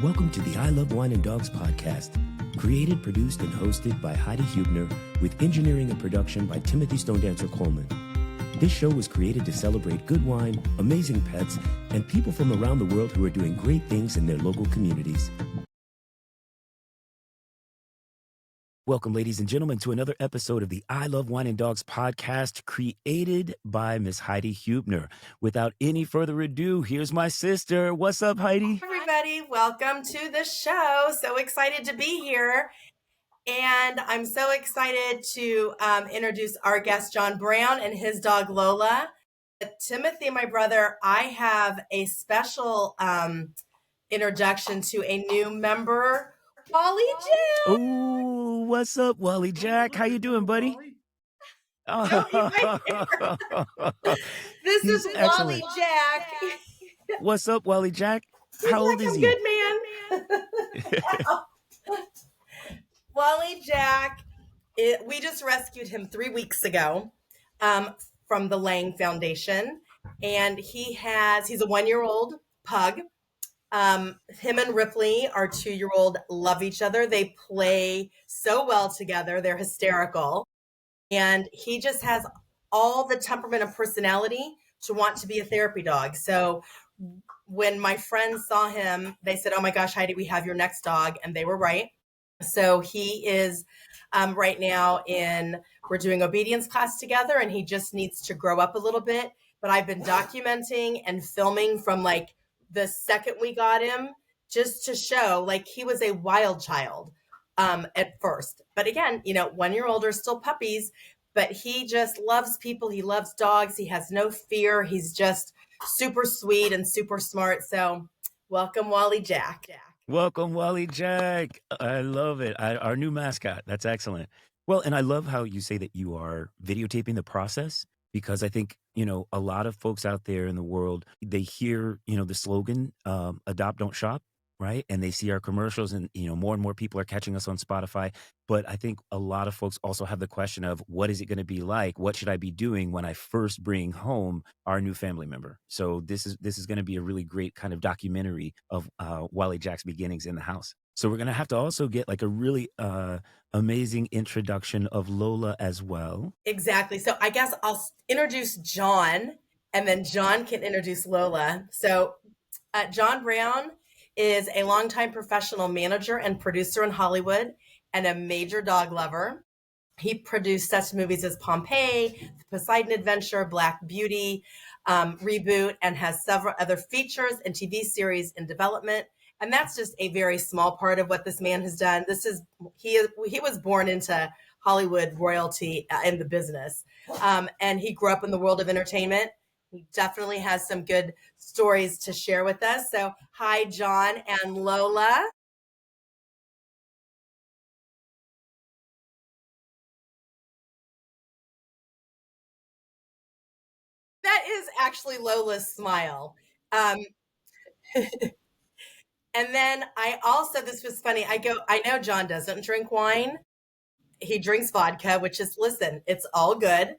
Welcome to the I Love Wine and Dogs podcast, created, produced, and hosted by Heidi Huebner, with engineering and production by Timothy StoneDancer Coleman. This show was created to celebrate good wine, amazing pets, and people from around the world who are doing great things in their local communities. Welcome, ladies and gentlemen, to another episode of the I Love Wine and Dogs podcast, created by Miss Heidi Huebner. Without any further ado, here's my sister. What's up, Heidi? Hi, everybody. Welcome to the show. So excited to be here. And I'm so excited to introduce our guest, Jon Brown, and his dog, Lola. Timothy, my brother, I have a special introduction to a new member, Wally Jack. Ooh, what's up, Wally Jack? How you doing, buddy? This He's is excellent. Wally Jack. What's up, Wally Jack? He's How old like, is I'm he? good, man. Wally Jack, we just rescued him 3 weeks ago from the Lang Foundation. And he's a 1-year-old pug. Him and Ripley, our 2-year-old, love each other. They play so well together. They're hysterical. And he just has all the temperament and personality to want to be a therapy dog. So when my friends saw him, they said, "Oh my gosh, Heidi, we have your next dog." And they were right. So he is right now we're doing obedience class together, and he just needs to grow up a little bit. But I've been documenting and filming from like the second we got him, just to show like he was a wild child at first. But again, 1-year-old are still puppies, but he just loves people. He loves dogs. He has no fear. He's just super sweet and super smart. So welcome, Wally Jack. Welcome, Wally Jack. I love it. Our new mascot. That's excellent. Well, and I love how you say that you are videotaping the process, because I think, a lot of folks out there in the world, they hear, the slogan, adopt, don't shop, right? And they see our commercials, and, more and more people are catching us on Spotify. But I think a lot of folks also have the question of, what is it going to be like? What should I be doing when I first bring home our new family member? So this is going to be a really great kind of documentary of Wally Jack's beginnings in the house. So we're going to have to also get like a really amazing introduction of Lola as well. Exactly. So I guess I'll introduce Jon, and then Jon can introduce Lola. So Jon Brown is a longtime professional manager and producer in Hollywood, and a major dog lover. He produced such movies as Pompeii, The Poseidon Adventure, Black Beauty, Reboot, and has several other features and TV series in development. And that's just a very small part of what this man has done. He was born into Hollywood royalty in the business, and he grew up in the world of entertainment. He definitely has some good stories to share with us. So hi, Jon and Lola. That is actually Lola's smile. And then this was funny. I know Jon doesn't drink wine. He drinks vodka, which is, listen, it's all good.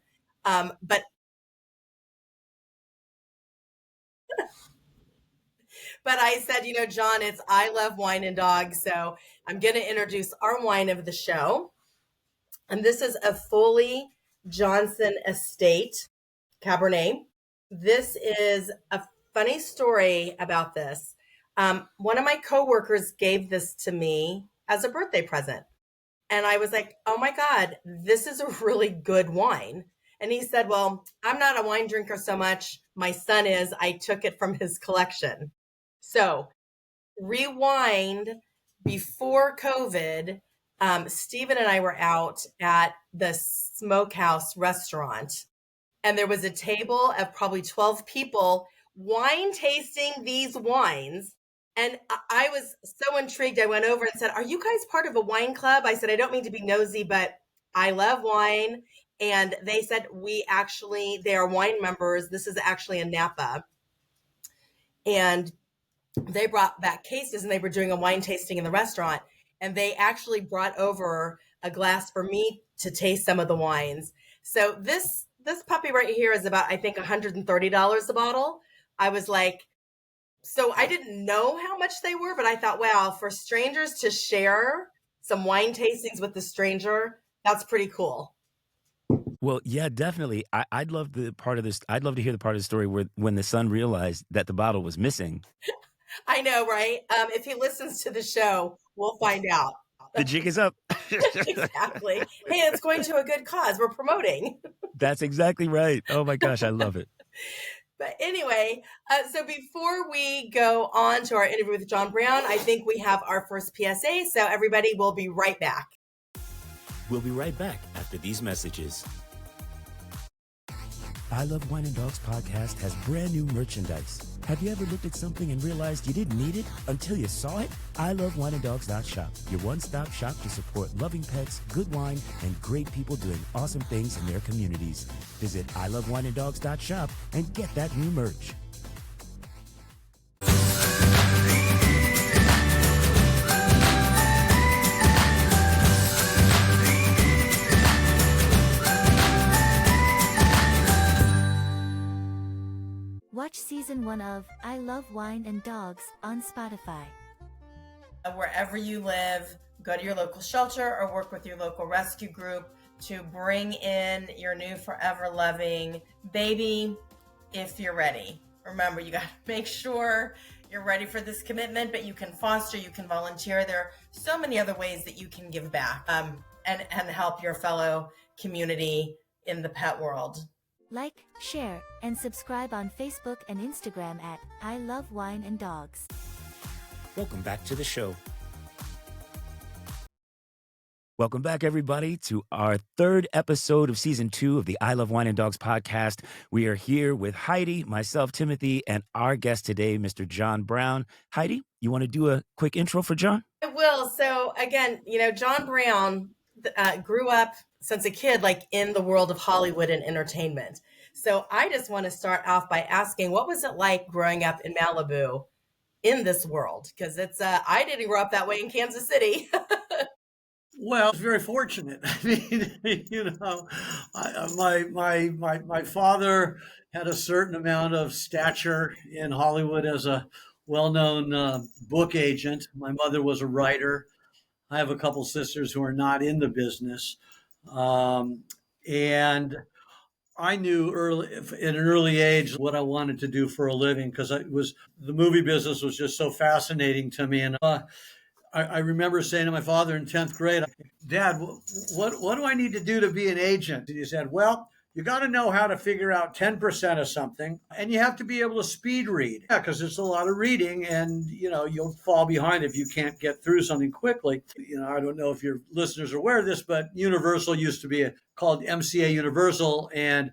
But I said, Jon, I love wine and dogs. So I'm going to introduce our wine of the show. And this is a Foley Johnson Estate Cabernet. This is a funny story about this. One of my coworkers gave this to me as a birthday present. And I was like, oh my God, this is a really good wine. And he said, well, I'm not a wine drinker so much. My son is. I took it from his collection. So rewind before COVID, Stephen and I were out at the Smokehouse restaurant, and there was a table of probably 12 people wine tasting these wines. And I was so intrigued. I went over and said, "Are you guys part of a wine club?" I said, "I don't mean to be nosy, but I love wine." And they said, they are wine members. This is actually in Napa. And they brought back cases, and they were doing a wine tasting in the restaurant. And they actually brought over a glass for me to taste some of the wines. So this puppy right here is about, I think, $130 a bottle. I was like, So I didn't know how much they were, but I thought, wow, for strangers to share some wine tastings with the stranger, that's pretty cool. Well, yeah, definitely. I'd love the part of this. I'd love to hear the part of the story where when the son realized that the bottle was missing. I know, right? If he listens to the show, we'll find out. The jig is up. Exactly. Hey, it's going to a good cause. We're promoting. That's exactly right. Oh my gosh, I love it. But anyway, so before we go on to our interview with Jon Brown, I think we have our first PSA. So everybody, will be right back. We'll be right back after these messages. I Love Wine and Dogs podcast has brand new merchandise. Have you ever looked at something and realized you didn't need it until you saw it? I Love ilovewineanddogs.shop, your one-stop shop to support loving pets, good wine, and great people doing awesome things in their communities. Visit ilovewineanddogs.shop and get that new merch. Watch season 1 of I Love Wine and Dogs on Spotify. Wherever you live, go to your local shelter or work with your local rescue group to bring in your new forever loving baby if you're ready. Remember, you got to make sure you're ready for this commitment, but you can foster, you can volunteer. There are so many other ways that you can give back and help your fellow community in the pet world. Like, share, and subscribe on Facebook and Instagram at I Love Wine and Dogs. Welcome back to the show. Welcome back, everybody, to our third episode of season 2 of the I Love Wine and Dogs podcast. We are here with Heidi, myself, Timothy, and our guest today, Mr. Jon Brown. Heidi, you want to do a quick intro for Jon? I will. So again, Jon Brown grew up since a kid, like in the world of Hollywood and entertainment. So I just want to start off by asking, what was it like growing up in Malibu in this world? Because I didn't grow up that way in Kansas City. Well, I was very fortunate. I mean, my father had a certain amount of stature in Hollywood as a well-known book agent. My mother was a writer. I have a couple sisters who are not in the business, and I knew in an early age what I wanted to do for a living because the movie business was just so fascinating to me. And I remember saying to my father in 10th grade, Dad, what do I need to do to be an agent? And he said, well, you got to know how to figure out 10% of something, and you have to be able to speed read. Yeah, because it's a lot of reading, and you'll fall behind if you can't get through something quickly. I don't know if your listeners are aware of this, but Universal used to be called MCA Universal, and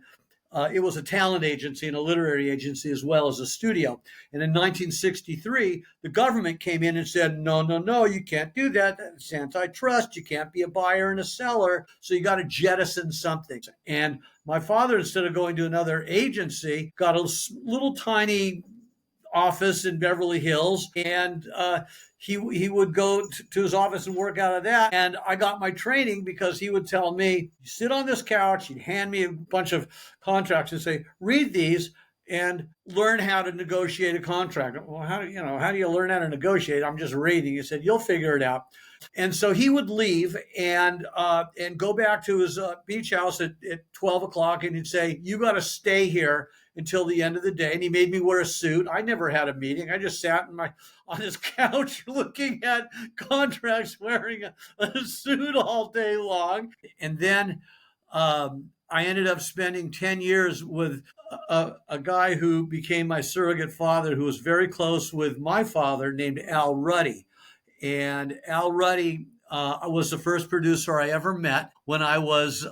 it was a talent agency and a literary agency as well as a studio. And in 1963, the government came in and said, no, you can't do that. It's antitrust. You can't be a buyer and a seller. So you got to jettison something. And my father, instead of going to another agency, got a little tiny office in Beverly Hills, and he would go to his office and work out of that. And I got my training because he would tell me, you sit on this couch, he'd hand me a bunch of contracts and say, read these and learn how to negotiate a contract. Well, how do you learn how to negotiate? I'm just reading. He said, you'll figure it out. And so he would leave and go back to his beach house at 12 o'clock, and he'd say, you got to stay here until the end of the day. And he made me wear a suit. I never had a meeting. I just sat on his couch looking at contracts, wearing a suit all day long. And then I ended up spending 10 years with a guy who became my surrogate father, who was very close with my father, named Al Ruddy. And Al Ruddy was the first producer I ever met when I was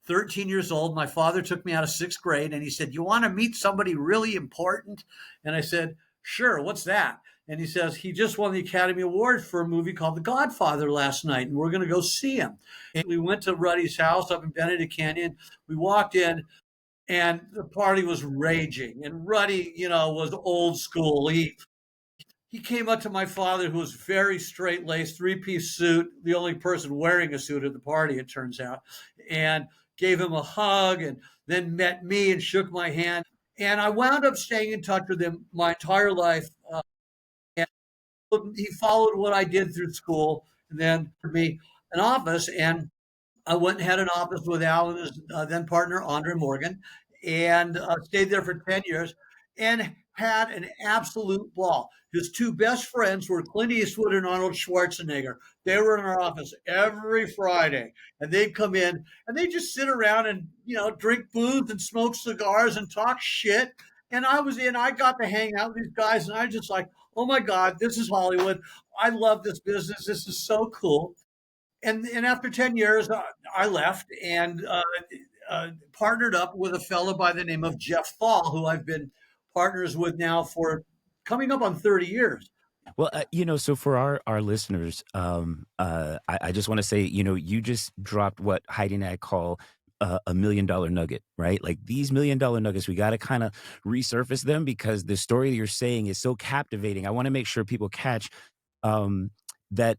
13 years old. My father took me out of 6th grade and he said, you want to meet somebody really important? And I said, sure, what's that? And he says, he just won the Academy Award for a movie called The Godfather last night, and we're going to go see him. And we went to Ruddy's house up in Benedict Canyon. We walked in, and the party was raging. And Ruddy, was old school. He came up to my father, who was very straight-laced, 3-piece suit, the only person wearing a suit at the party, it turns out, and gave him a hug, and then met me and shook my hand. And I wound up staying in touch with him my entire life. He followed what I did through school, and then me an office, and I went and had an office with Al and his then partner, Andre Morgan, and stayed there for 10 years and had an absolute ball. His two best friends were Clint Eastwood and Arnold Schwarzenegger. They were in our office every Friday, and they'd come in and they'd just sit around and, drink booze and smoke cigars and talk shit. And I got to hang out with these guys, and I just like, oh my God, this is Hollywood. I love this business. This is so cool. And after 10 years, I left and partnered up with a fellow by the name of Jeff Fall, who I've been partners with now for coming up on 30 years. Well, so for our listeners, I just want to say, you just dropped what Heidi and I call $1 million nugget, right? Like these $1 million nuggets, we got to kind of resurface them because the story you're saying is so captivating. I want to make sure people catch that,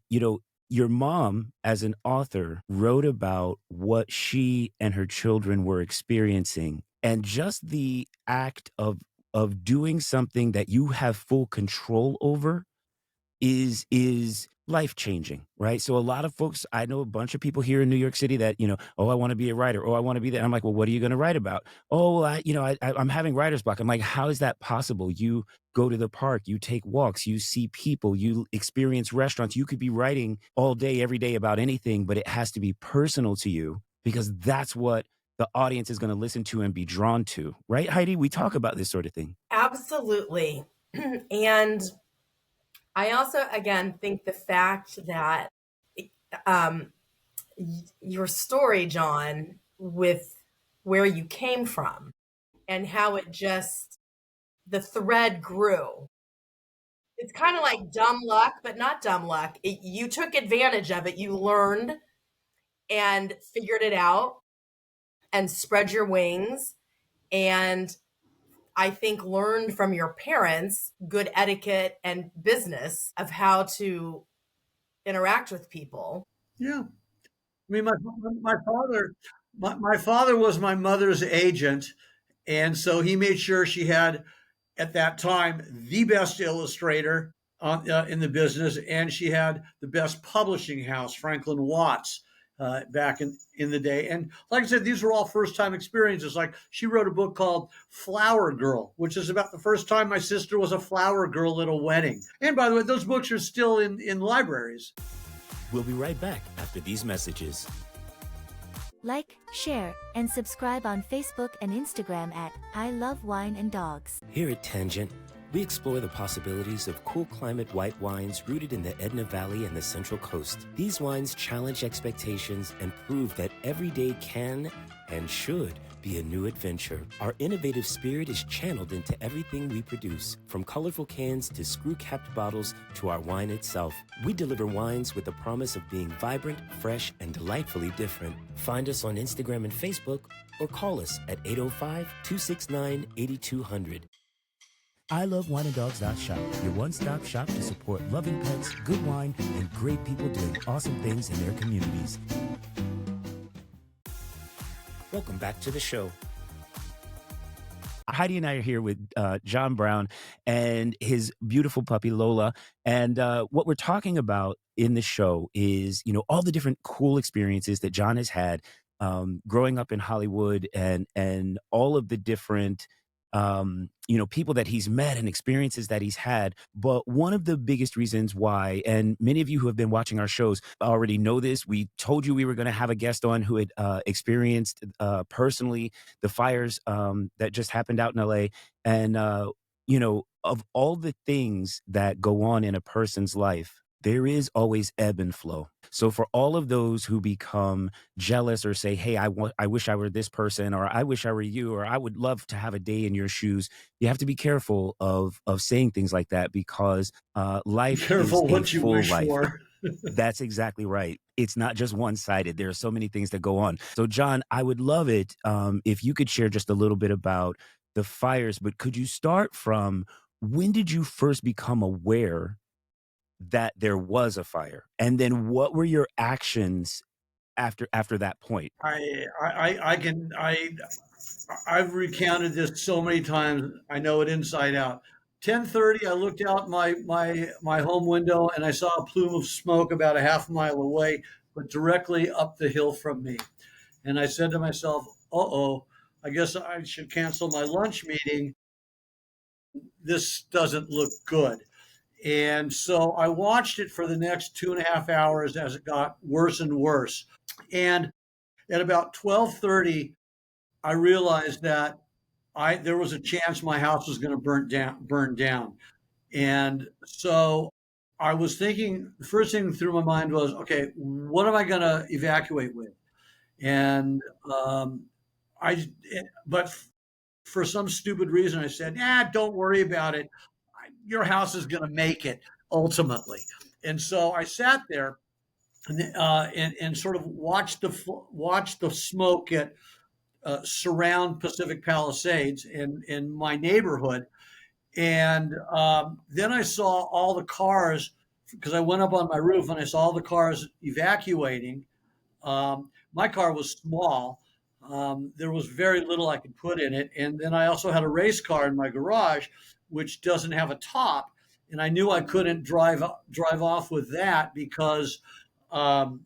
your mom, as an author, wrote about what she and her children were experiencing, and just the act of doing something that you have full control over is life changing, right? So a lot of folks, I know a bunch of people here in New York City that, oh, I want to be a writer. Oh, I want to be that. I'm like, well, what are you going to write about? Oh, well, I'm having writer's block. I'm like, how is that possible? You go to the park, you take walks, you see people, you experience restaurants. You could be writing all day, every day about anything, but it has to be personal to you because that's what the audience is going to listen to and be drawn to, right, Heidi? We talk about this sort of thing. Absolutely. And I also, again, think the fact that your story, Jon, with where you came from and how the thread grew. It's kind of like dumb luck, but not dumb luck. You took advantage of it. You learned and figured it out and spread your wings. And I think learned from your parents good etiquette and business of how to interact with people. Yeah. I mean, my father was my mother's agent. And so he made sure she had, at that time, the best illustrator in the business. And she had the best publishing house, Franklin Watts, back in the day. And like I said, these were all first time experiences. Like she wrote a book called Flower Girl, which is about the first time my sister was a flower girl at a wedding. And by the way, those books are still in libraries. We'll be right back after these messages. Like, share, and subscribe on Facebook and Instagram at I Love Wine and Dogs. Here at Tangent, we explore the possibilities of cool climate white wines rooted in the Edna Valley and the Central Coast. These wines challenge expectations and prove that every day can and should be a new adventure. Our innovative spirit is channeled into everything we produce, from colorful cans to screw-capped bottles to our wine itself. We deliver wines with the promise of being vibrant, fresh, and delightfully different. Find us on Instagram and Facebook or call us at 805-269-8200. ilovewineanddogs.shop, your one-stop shop to support loving pets, good wine, and great people doing awesome things in their communities. Welcome back to the show. Heidi and I are here with Jon Brown and his beautiful puppy, Lola. And what we're talking about in the show is, all the different cool experiences that Jon has had growing up in Hollywood and all of the different people that he's met and experiences that he's had. But one of the biggest reasons why, and many of you who have been watching our shows already know this, we told you we were going to have a guest on who had experienced personally the fires that just happened out in LA. And, of all the things that go on in a person's life, there is always ebb and flow. So for all of those who become jealous or say, hey, I wish I were this person, or I wish I were you, or I would love to have a day in your shoes, you have to be careful of saying things like that because life is a full life. That's exactly right. It's not just one-sided. There are so many things that go on. So Jon, I would love it if you could share just a little bit about the fires, but could you start from when did you first become aware that there was a fire, and then what were your actions after that point? I've recounted this so many times. I know it inside out. 10:30, I looked out my home window and I saw a plume of smoke about a half mile away, but directly up the hill from me. And I said to myself, "Uh-oh, I guess I should cancel my lunch meeting. This doesn't look good." And so I watched it for the next 2.5 hours as it got worse and worse. And at about 12:30, I realized that there was a chance my house was going to burn down. And so I was thinking, the first thing through my mind was, okay, what am I going to evacuate with? And I, but for some stupid reason, I said, don't worry about it. Your house is going to make it ultimately. And so I sat there and sort of watched the smoke get surround Pacific Palisades in my neighborhood. And then I saw all the cars, because I went up on my roof and I saw all the cars evacuating. My car was small. There was very little I could put in it. And then I also had a race car in my garage, which doesn't have a top. And I knew I couldn't drive off with that because um,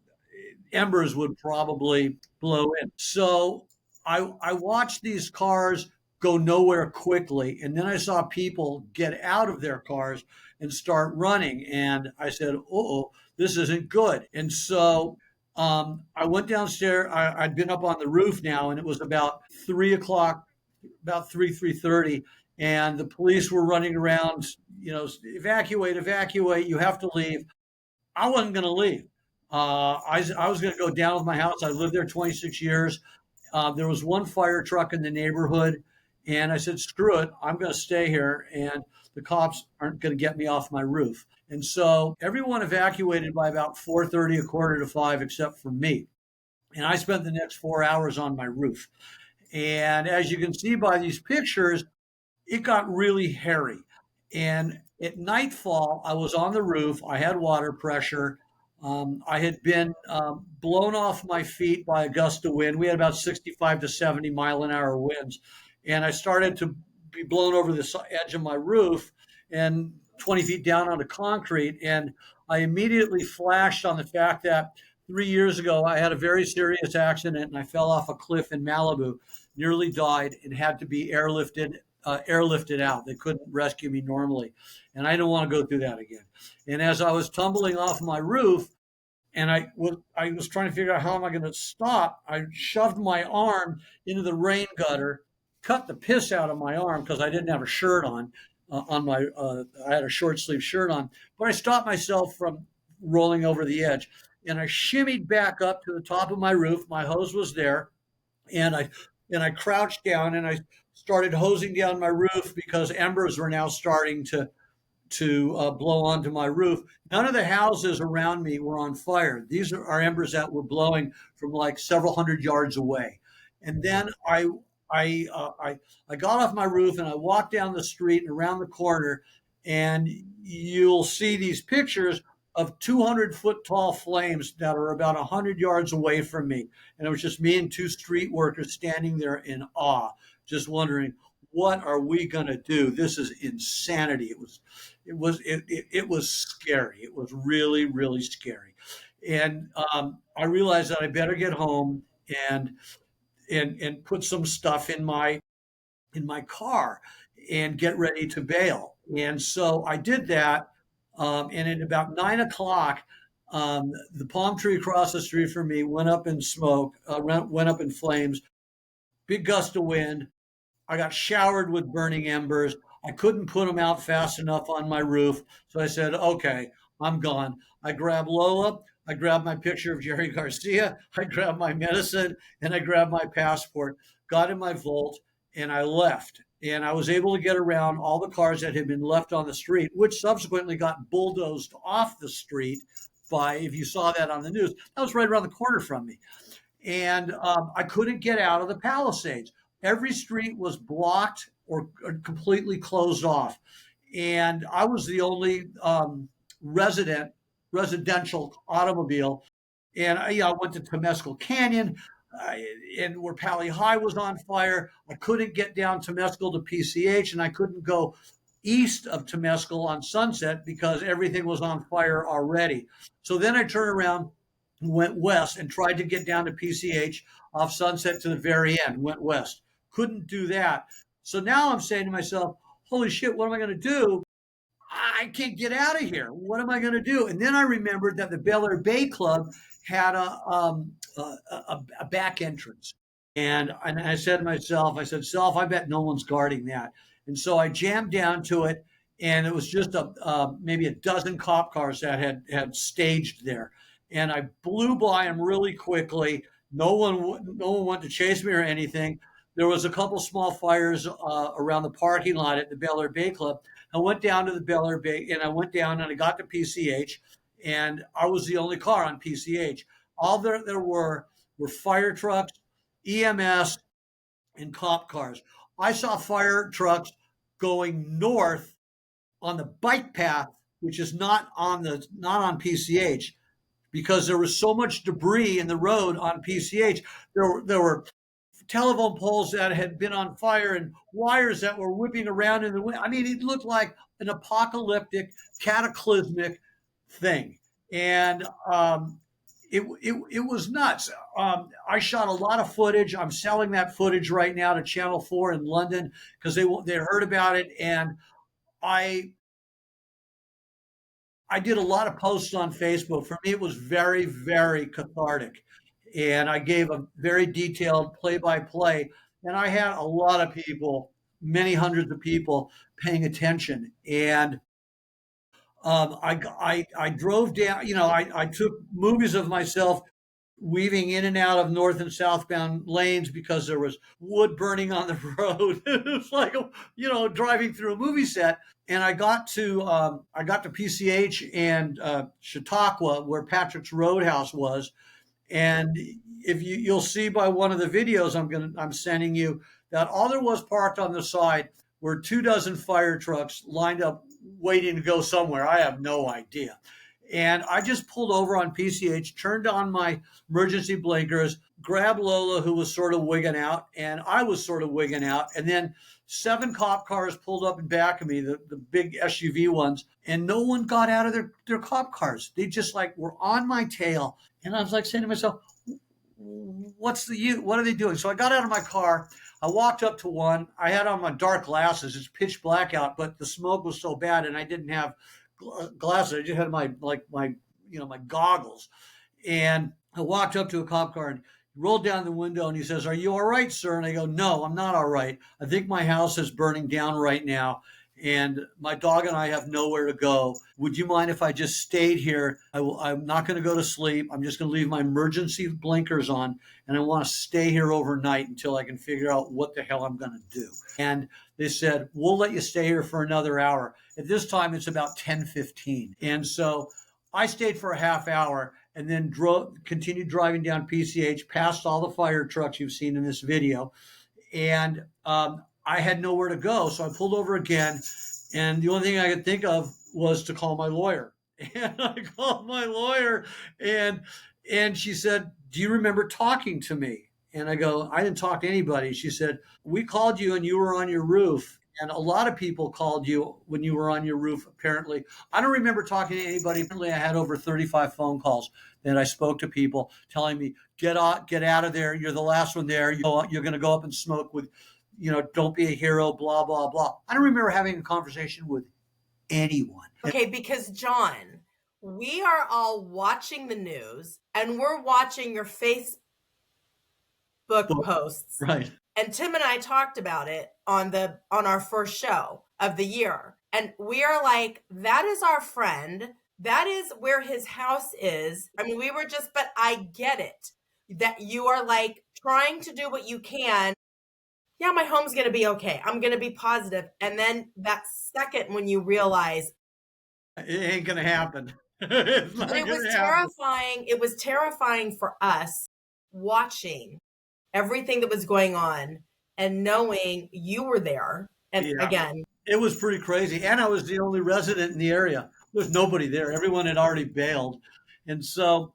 embers would probably blow in. So I watched these cars go nowhere quickly. And then I saw people get out of their cars and start running. And I said, oh, this isn't good. And so I went downstairs. I'd been up on the roof now, and it was about 3 o'clock, about 3:30. And the police were running around, evacuate, evacuate, you have to leave. I wasn't going to leave. I was going to go down with my house. I lived there 26 years. There was one fire truck in the neighborhood, and I said, screw it, I'm going to stay here, and the cops aren't going to get me off my roof. And so everyone evacuated by about 4:30, 4:45, except for me. And I spent the next 4 hours on my roof. And as you can see by these pictures, it got really hairy. And at nightfall, I was on the roof. I had water pressure. I had been blown off my feet by a gust of wind. We had about 65 to 70 mile an hour winds. And I started to be blown over the edge of my roof and 20 feet down onto concrete. And I immediately flashed on the fact that 3 years ago, I had a very serious accident and I fell off a cliff in Malibu, nearly died, and had to be airlifted out. They couldn't rescue me normally. And I didn't want to go through that again. And as I was tumbling off my roof, and I was trying to figure out how am I going to stop, I shoved my arm into the rain gutter, cut the piss out of my arm because I didn't have a shirt on. I had a short sleeve shirt on, but I stopped myself from rolling over the edge. And I shimmied back up to the top of my roof. My hose was there. And I crouched down and I started hosing down my roof because embers were now starting to blow onto my roof. None of the houses around me were on fire. These are embers that were blowing from like several hundred yards away. And then I got off my roof and I walked down the street and around the corner, and you'll see these pictures of 200-foot tall flames that are about 100 yards away from me. And it was just me and two street workers standing there in awe, just wondering, what are we going to do? This is insanity. It was scary. It was really, really scary. And I realized that I better get home and put some stuff in my car and get ready to bail. And so I did that. And at about 9 o'clock, the palm tree across the street from me went up in smoke, went up in flames, big gust of wind. I got showered with burning embers. I couldn't put them out fast enough on my roof. So I said, okay, I'm gone. I grabbed Lola. I grabbed my picture of Jerry Garcia. I grabbed my medicine and I grabbed my passport, got in my Volt, and I left. And I was able to get around all the cars that had been left on the street, which subsequently got bulldozed off the street by, if you saw that on the news, that was right around the corner from me. And I couldn't get out of the Palisades. Every street was blocked or completely closed off. And I was the only residential automobile. And I went to Temescal Canyon, and where Pali High was on fire. I couldn't get down Temescal to PCH, and I couldn't go east of Temescal on Sunset because everything was on fire already. So then I turned around, went west, and tried to get down to PCH off Sunset to the very end, went west. Couldn't do that. So now I'm saying to myself, holy shit, what am I going to do? I can't get out of here. What am I going to do? And then I remembered that the Bel Air Bay Club had a back entrance. And I said to myself, I said, Self, I bet no one's guarding that. And so I jammed down to it, and it was just maybe a dozen cop cars that had staged there. And I blew by them really quickly. No one wanted to chase me or anything. There was a couple small fires around the parking lot at the Bel Air Bay Club. I went down to the Bel Air Bay, and I went down and I got to PCH, and I was the only car on PCH. All there were fire trucks, EMS, and cop cars. I saw fire trucks going north on the bike path, which is not on PCH, because there was so much debris in the road on PCH. There were telephone poles that had been on fire and wires that were whipping around in the wind. I mean, it looked like an apocalyptic, cataclysmic thing. And it was nuts. I shot a lot of footage. I'm selling that footage right now to Channel 4 in London because they heard about it. And I did a lot of posts on Facebook. For me, it was very, very cathartic. And I gave a very detailed play-by-play. And I had a lot of people, many hundreds of people paying attention. And I drove down, I took movies of myself weaving in and out of north and southbound lanes because there was wood burning on the road. It was like, driving through a movie set. And I got to PCH and Chautauqua, where Patrick's Roadhouse was. And if you'll see by one of the videos I'm sending you that all there was parked on the side were 24 fire trucks lined up waiting to go somewhere. I have no idea. And I just pulled over on PCH, turned on my emergency blinkers, grabbed Lola, who was sort of wigging out, and I was sort of wigging out. And then 7 cop cars pulled up in back of me, the big SUV ones, and no one got out of their cop cars. They just were on my tail. And I was saying to myself, what are they doing? So I got out of my car. I walked up to one. I had on my dark glasses. It's pitch black out, but the smoke was so bad, and I didn't have glasses. I just had my goggles. And I walked up to a cop car and rolled down the window, and he says, "Are you all right, sir?" And I go, "No, I'm not all right. I think my house is burning down right now, and my dog and I have nowhere to go. Would you mind if I just stayed here? I'm not going to go to sleep. I'm just going to leave my emergency blinkers on, and I want to stay here overnight until I can figure out what the hell I'm going to do." And they said, "We'll let you stay here for another hour." At this time, it's about 10:15. And so I stayed for a half hour and then continued driving down PCH, past all the fire trucks you've seen in this video. And I had nowhere to go. So I pulled over again. And the only thing I could think of was to call my lawyer. And I called my lawyer, and she said, "Do you remember talking to me?" And I go, "I didn't talk to anybody." She said, "We called you and you were on your roof. And a lot of people called you when you were on your roof, apparently." I don't remember talking to anybody. Apparently, I had over 35 phone calls that I spoke to people telling me, get out of there. You're the last one there. You're going to go up and smoke with, don't be a hero, blah, blah, blah. I don't remember having a conversation with anyone. Okay, because Jon, we are all watching the news and we're watching your Facebook posts. Right. And Tim and I talked about it on our first show of the year. And we are like, that is our friend. That is where his house is. I mean, but I get it. That you are trying to do what you can. Yeah, my home's going to be okay. I'm going to be positive. And then that second when you realize it ain't going to happen. It was terrifying. It was terrifying for us watching everything that was going on and knowing you were there. And again, it was pretty crazy. And I was the only resident in the area. There was nobody there. Everyone had already bailed. And so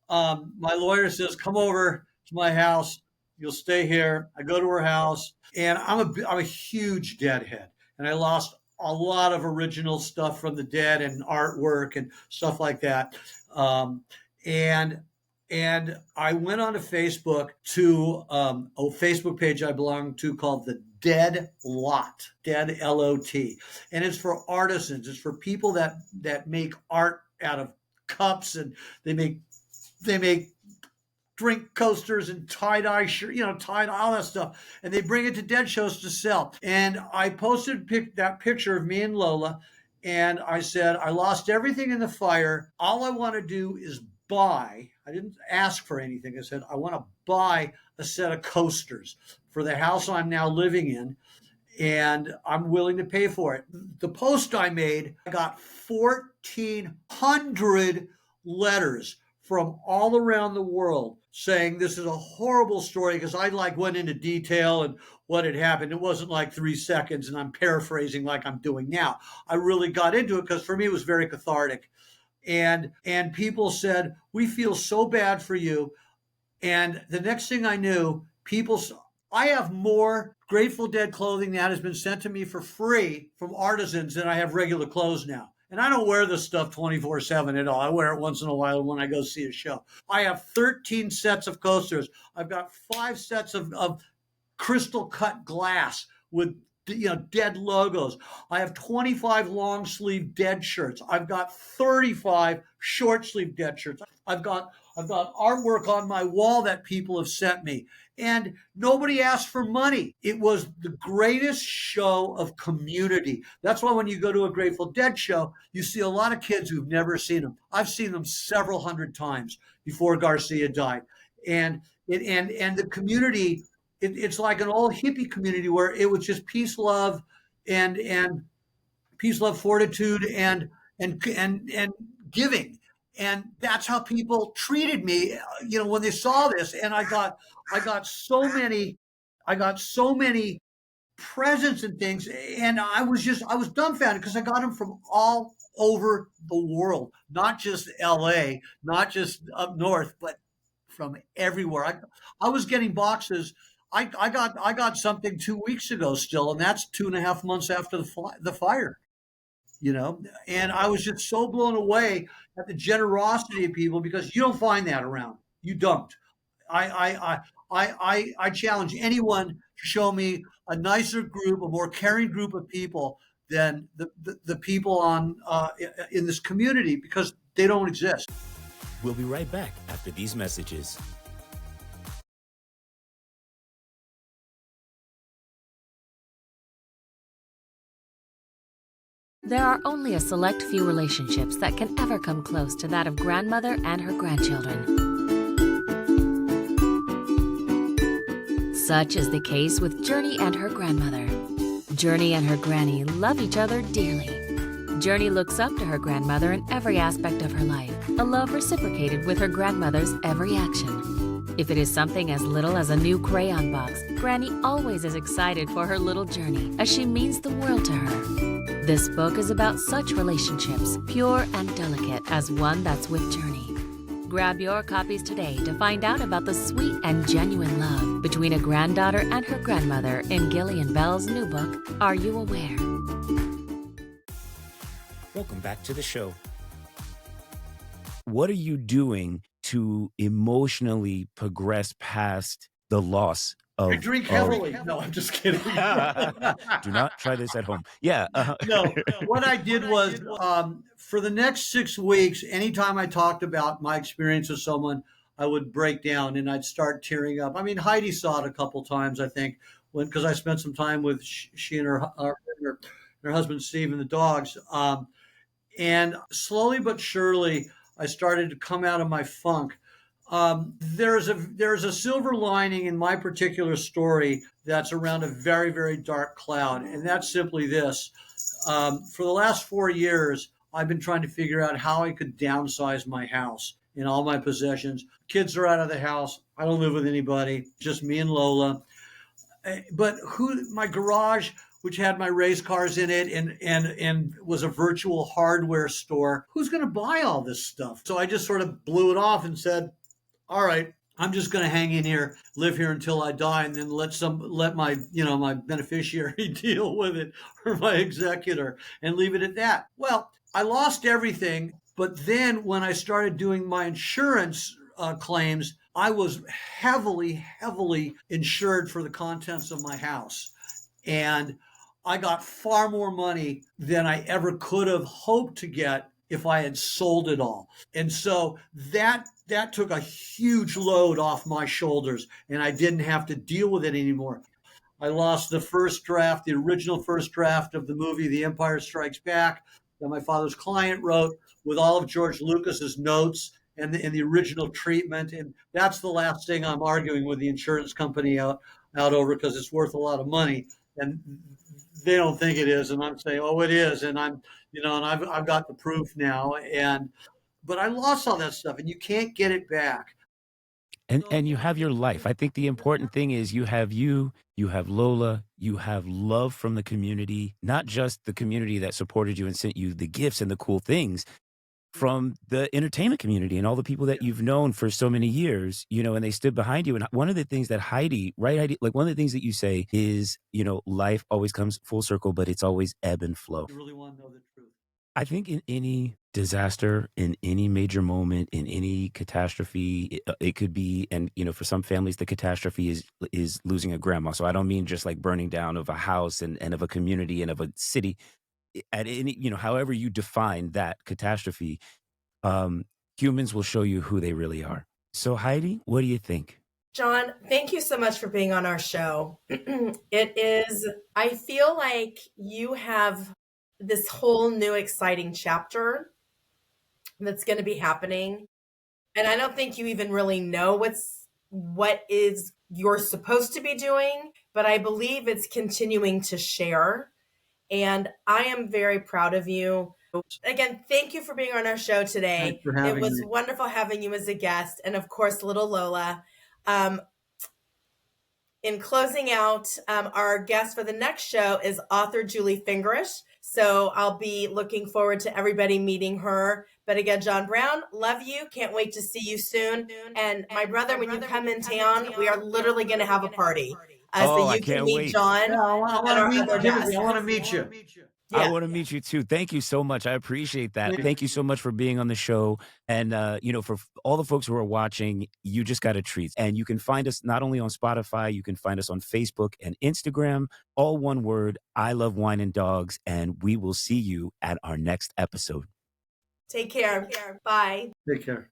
my lawyer says, "Come over to my house. You'll stay here." I go to her house, and I'm a huge deadhead, and I lost a lot of original stuff from the dead and artwork and stuff like that. Um, and and I went on to Facebook to a Facebook page I belong to called the Dead Lot, Dead LOT, and it's for artisans. It's for people that make art out of cups, and they make drink coasters and tie-dye shirt, tie-dye, all that stuff. And they bring it to dead shows to sell. And I posted that picture of me and Lola. And I said, I lost everything in the fire. All I want to do is buy. I didn't ask for anything. I said, I want to buy a set of coasters for the house I'm now living in. And I'm willing to pay for it. The post I made, I got 1,400 letters from all around the world saying this is a horrible story, because I went into detail and what had happened. It wasn't like 3 seconds and I'm paraphrasing like I'm doing now. I really got into it because for me it was very cathartic. And people said, we feel so bad for you. And the next thing I knew, I have more Grateful Dead clothing that has been sent to me for free from artisans than I have regular clothes now. And I don't wear this stuff 24/7 at all. I wear it once in a while when I go see a show. I have 13 sets of coasters. I've got 5 sets of crystal cut glass with Dead logos. I have 25 long sleeve Dead shirts. I've got 35 short sleeve Dead shirts. I've got artwork on my wall that people have sent me. And nobody asked for money. It was the greatest show of community. That's why when you go to a Grateful Dead show, you see a lot of kids who've never seen them. I've seen them several hundred times before Garcia died. And the community, it's like an old hippie community where it was just peace, love, and peace, love, fortitude, and giving. And that's how people treated me, when they saw this. And I got so many presents and things. And I was dumbfounded because I got them from all over the world, not just LA, not just up north, but from everywhere. I was getting boxes. I got something 2 weeks ago still, and that's 2.5 months after the fire. And I was just so blown away at the generosity of people, because you don't find that around. You don't. I challenge anyone to show me a nicer group, a more caring group of people than the people in this community, because they don't exist. We'll be right back after these messages. There are only a select few relationships that can ever come close to that of grandmother and her grandchildren. Such is the case with Journey and her grandmother. Journey and her granny love each other dearly. Journey looks up to her grandmother in every aspect of her life, a love reciprocated with her grandmother's every action. If it is something as little as a new crayon box, Granny always is excited for her little Journey, as she means the world to her. This book is about such relationships, pure and delicate as one that's with Journey. Grab your copies today to find out about the sweet and genuine love between a granddaughter and her grandmother in Gillian Bell's new book, Are You Aware? Welcome back to the show. What are you doing to emotionally progress past the loss of... I drink heavily. No, I'm just kidding. Do not try this at home. Yeah. No, what I did was, for the next 6 weeks, anytime I talked about my experience with someone, I would break down and I'd start tearing up. I mean, Heidi saw it a couple times, I think, because I spent some time with she and her husband, Steve, and the dogs. And slowly but surely, I started to come out of my funk. There's a silver lining in my particular story that's around a very, very dark cloud. And that's simply this. For the last 4 years, I've been trying to figure out how I could downsize my house and all my possessions. Kids are out of the house. I don't live with anybody, just me and Lola. But my garage, which had my race cars in it and was a virtual hardware store, who's going to buy all this stuff? So I just sort of blew it off and said, all right, I'm just going to hang in here, live here until I die, and then let my my beneficiary deal with it, or my executor, and leave it at that. Well, I lost everything, but then when I started doing my insurance claims, I was heavily insured for the contents of my house, and I got far more money than I ever could have hoped to get if I had sold it all. And so that took a huge load off my shoulders, and I didn't have to deal with it anymore. I lost the first draft, the original first draft of the movie The Empire Strikes Back, that my father's client wrote, with all of George Lucas's notes and the original treatment. And that's the last thing I'm arguing with the insurance company out over, because it's worth a lot of money. And they don't think it is, and I'm saying, oh, it is, and I've got the proof now. But I lost all that stuff, and you can't get it back. And you have your life. I think the important thing is you have Lola, you have love from the community, not just the community that supported you and sent you the gifts and the cool things, from the entertainment community and all the people that you've known for so many years, and they stood behind you. And one of the things that Heidi, like one of the things that you say is, life always comes full circle, but it's always ebb and flow. You really want to know the truth. I think in any disaster, in any major moment, in any catastrophe, it could be, and for some families, the catastrophe is losing a grandma. So I don't mean just like burning down of a house and of a community and of a city. At any, however you define that catastrophe, humans will show you who they really are. So Heidi, what do you think? Jon, thank you so much for being on our show. I feel like you have this whole new exciting chapter that's going to be happening. And I don't think you even really know what is you're supposed to be doing, but I believe it's continuing to share. And I am very proud of you. Again, thank you for being on our show today. Thanks for having It was me. wonderful having you as a guest. And of course, little Lola. In closing out, our guest for the next show is author Julie Fingerish. So I'll be looking forward to everybody meeting her. But again, Jon Brown, love you. Can't wait to see you soon. And my brother, when you come in town, we are literally going to have a party. So you can meet Jon. Yeah, I want to meet Timothy. I want to meet you. Yeah. I want to meet you too. Thank you so much. I appreciate that. Thank you so much for being on the show. And, for all the folks who are watching, you just got a treat. And you can find us not only on Spotify, you can find us on Facebook and Instagram, all one word, I Love Wine and Dogs. And we will see you at our next episode. Take care. Bye. Take care.